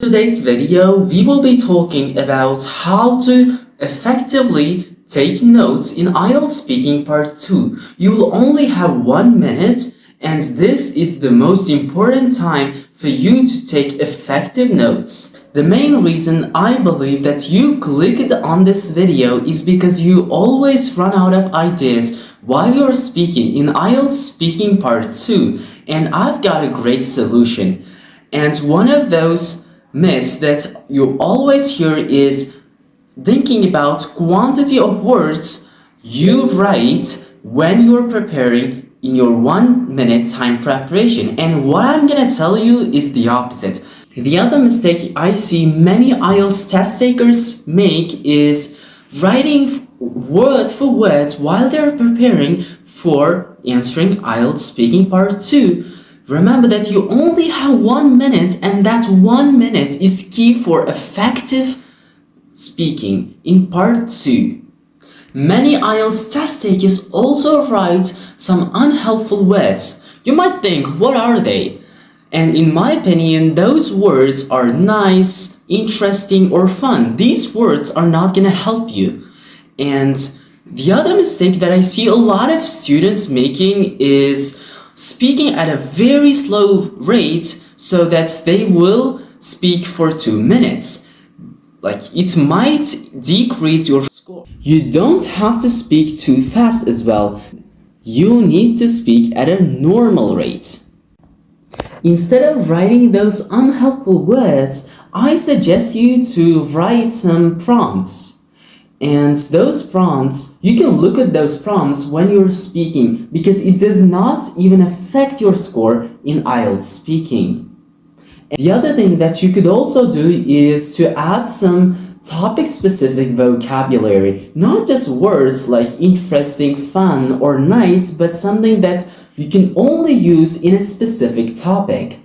Today's video, we will be talking about how to effectively take notes in IELTS Speaking Part 2. You will only have 1 minute, and this is the most important time for you to take effective notes. The main reason I believe that you clicked on this video is because you always run out of ideas while you're speaking in IELTS Speaking Part 2, and I've got a great solution. And one of those myths that you always hear is thinking about quantity of words you write when you're preparing in your 1 minute time preparation. And what I'm gonna tell you is the opposite. The other mistake I see many IELTS test takers make is writing word for word while they're preparing for answering IELTS Speaking Part 2. Remember that you only have 1 minute, and that 1 minute is key for effective speaking in Part 2. Many IELTS test takers also write some unhelpful words. You might think, what are they? And in my opinion, those words are nice, interesting, or fun. These words are not gonna help you. And the other mistake that I see a lot of students making is speaking at a very slow rate so that they will speak for 2 minutes. Like, it might decrease your score. You don't have to speak too fast as well. You need to speak at a normal rate. Instead of writing those unhelpful words, I suggest you to write some prompts. And those prompts, you can look at those prompts when you're speaking because it does not even affect your score in IELTS speaking. And the other thing that you could also do is to add some topic-specific vocabulary, not just words like interesting, fun, or nice, but something that you can only use in a specific topic.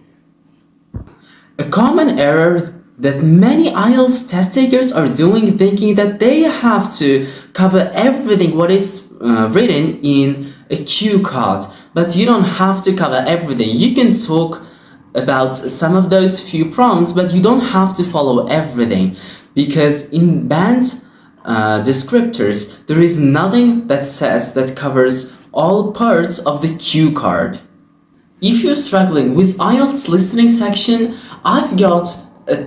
A common error that many IELTS test takers are doing, thinking that they have to cover everything what is written in a cue card, but you don't have to cover everything. You can talk about some of those few prompts, but you don't have to follow everything, because in band descriptors there is nothing that says that covers all parts of the cue card. If you're struggling with IELTS listening section, I've got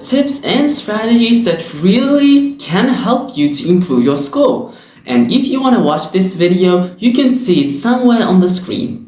tips and strategies that really can help you to improve your score. And if you want to watch this video, you can see it somewhere on the screen.